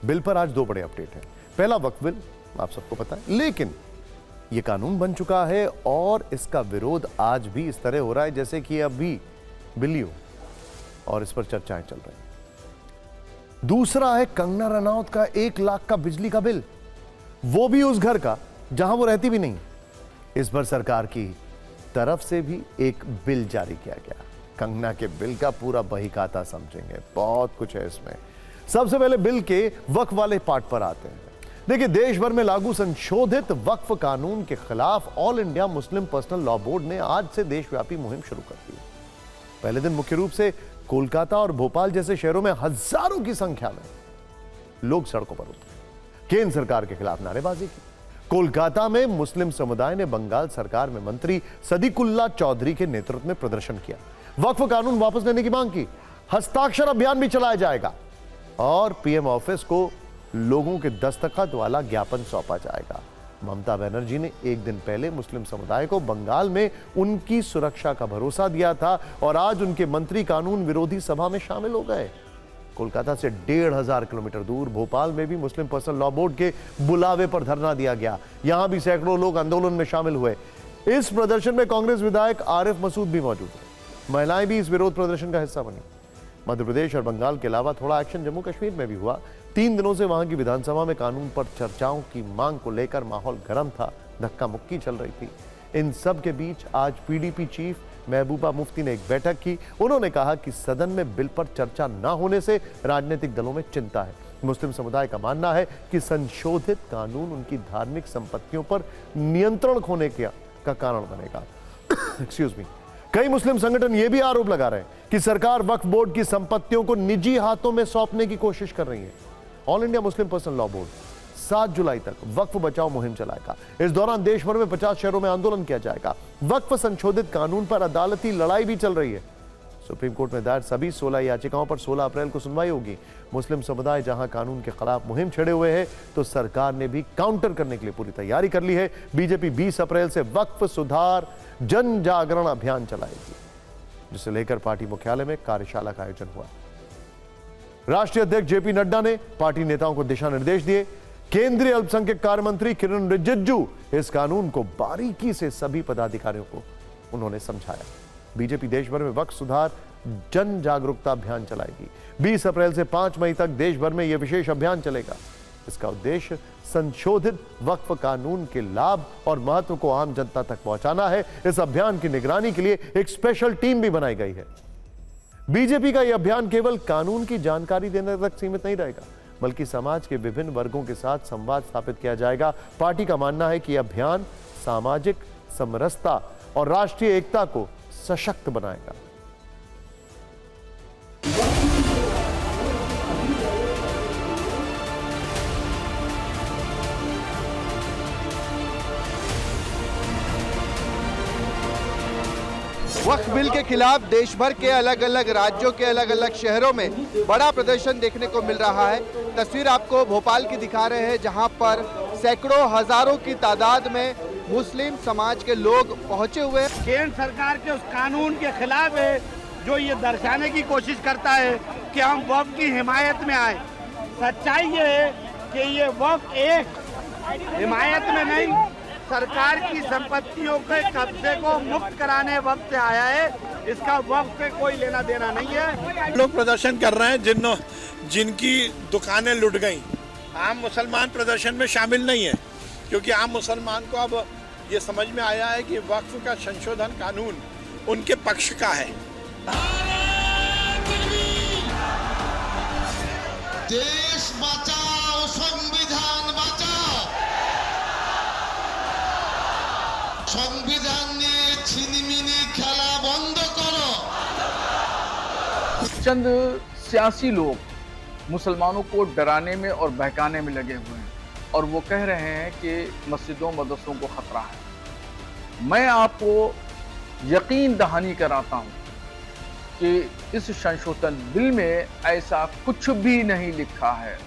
Bill पर आज दो बड़े अपडेट हैं। पहला वक्फ बिल, आप सबको पता है, लेकिन यह कानून बन चुका है और इसका विरोध आज भी इस तरह हो रहा है जैसे कि अभी बिल हो और इस पर चर्चाएं चल रही हैं। दूसरा है कंगना रनौत का 1 लाख का बिजली का बिल, वो भी उस घर का जहां वो रहती भी नहीं। इस पर सरकार की तरफ से भी एक बिल जारी किया गया। कंगना के बिल का पूरा बहीखाता समझेंगे, बहुत कुछ है इसमें। सबसे पहले बिल के वक्फ वाले पार्ट पर आते हैं। देखिए, देश भर में लागू संशोधित वक्फ कानून के खिलाफ all India Muslim personal law board ने आज से देशव्यापी मुहिम शुरू कर दी। पहले दिन मुख्य रूप से कोलकाता और भोपाल जैसे शहरों में हजारों की संख्या में लोग सड़कों पर उतरे, केंद्र सरकार के खिलाफ नारेबाजी की। कोलकाता में मुस्लिम समुदाय ने बंगाल सरकार में मंत्री सदीकुल्ला चौधरी के नेतृत्व में प्रदर्शन किया, वक्फ कानून वापस लेने की मांग की। हस्ताक्षर अभियान भी चलाया जाएगा और पीएम ऑफिस को लोगों के दस्तखत वाला ज्ञापन सौंपा जाएगा। ममता बनर्जी ने एक दिन पहले मुस्लिम समुदाय को बंगाल में उनकी सुरक्षा का भरोसा दिया था और आज उनके मंत्री कानून विरोधी सभा में शामिल हो गए। कोलकाता से 1,500 किलोमीटर दूर भोपाल में भी मुस्लिम पर्सनल लॉ बोर्ड के बुलावे पर धरना दिया गया। यहां भी सैकड़ों लोग आंदोलन में शामिल हुए। इस प्रदर्शन में कांग्रेस विधायक आरिफ मसूद भी मौजूद थे। महिलाएं भी इस विरोध प्रदर्शन का हिस्सा बनी। मध्य प्रदेश और बंगाल के अलावा थोड़ा एक्शन जम्मू कश्मीर में भी हुआ। 3 दिनों से वहां की विधानसभा में कानून पर चर्चाओं की मांग को लेकर माहौल गर्म था, धक्का मुक्की चल रही थी। इन सब के बीच आज पीडीपी चीफ महबूबा मुफ्ती ने एक बैठक की। उन्होंने कहा कि सदन में बिल पर चर्चा न होने से राजनीतिक दलों में चिंता है। मुस्लिम समुदाय का मानना है कि संशोधित कानून उनकी धार्मिक संपत्तियों पर नियंत्रण खोने का कारण बनेगा। Excuse me. कई मुस्लिम संगठन यह भी आरोप लगा रहे हैं कि सरकार वक्फ बोर्ड की संपत्तियों को निजी हाथों में सौंपने की कोशिश कर रही है। All India Muslim personal law board 7 जुलाई तक वक्फ बचाओ मुहिम चलाएगा। इस दौरान देश भर में 50 शहरों में आंदोलन किया जाएगा। वक्फ संशोधित कानून पर अदालती लड़ाई भी चल रही है। सुप्रीम कोर्ट में दायर सभी 16 याचिकाओं पर 16 अप्रैल को सुनवाई होगी। मुस्लिम समुदाय जहां कानून के खिलाफ मुहिम छेड़े हुए है, तो सरकार ने भी काउंटर करने के लिए पूरी तैयारी कर ली है। बीजेपी 20 अप्रैल से वक्फ सुधार जन जागरण अभियान चलाएगी, जिसे लेकर पार्टी मुख्यालय में कार्यशाला का आयोजन हुआ। राष्ट्रीय अध्यक्ष जेपी नड्डा ने पार्टी नेताओं को दिशा निर्देश दिए। केंद्रीय अल्पसंख्यक कार्य मंत्री किरण रिजिजू इस कानून को बारीकी से सभी पदाधिकारियों को उन्होंने समझाया। बीजेपी देश भर में वक्फ सुधार जन जागरूकता अभियान चलाएगी। 20 अप्रैल से 5 मई तक देश भर में यह विशेष अभियान चलेगा। इसका उद्देश्य संशोधित वक्फ कानून के लाभ और महत्व को आम जनता तक पहुंचाना है। इस अभियान की निगरानी के लिए एक स्पेशल टीम भी बनाई गई है। बीजेपी का यह अभियान केवल कानून की जानकारी देने तक सीमित नहीं रहेगा, बल्कि समाज के विभिन्न वर्गों के साथ संवाद स्थापित किया जाएगा। पार्टी का मानना है कि यह अभियान सामाजिक समरसता और राष्ट्रीय एकता को सशक्त बनाएगा। वक्फ बिल के खिलाफ देश भर के अलग अलग राज्यों के अलग अलग शहरों में बड़ा प्रदर्शन देखने को मिल रहा है। तस्वीर आपको भोपाल की दिखा रहे हैं, जहां पर सैकड़ों हजारों की तादाद में मुस्लिम समाज के लोग पहुंचे हुए हैं। केंद्र सरकार के उस कानून के खिलाफ है जो ये दर्शाने की कोशिश करता है कि हम वक्फ की हिमायत में आए। सच्चाई ये है कि ये वक्फ एक हिमायत में नहीं, सरकार की संपत्तियों के कब्जे को मुक्त कराने वक्त से आया है। इसका वक्त से कोई लेना देना नहीं है। लोग प्रदर्शन कर रहे हैं जिनकी दुकानें लुट गई। आम मुसलमान प्रदर्शन में शामिल नहीं है, क्योंकि आम मुसलमान को अब ये समझ में आया है कि वक्फ का संशोधन कानून उनके पक्ष का है। देश बचाओ, संविधान बचाओ। संविधान निये छिनिमिनी खेला बंद करो। चंद सियासी लोग मुसलमानों को डराने में और बहकाने में लगे हुए हैं और वो कह रहे हैं कि मस्जिदों मदरसों को खतरा है। मैं आपको यकीन दहानी कराता हूं कि इस संशोधन बिल में ऐसा कुछ भी नहीं लिखा है।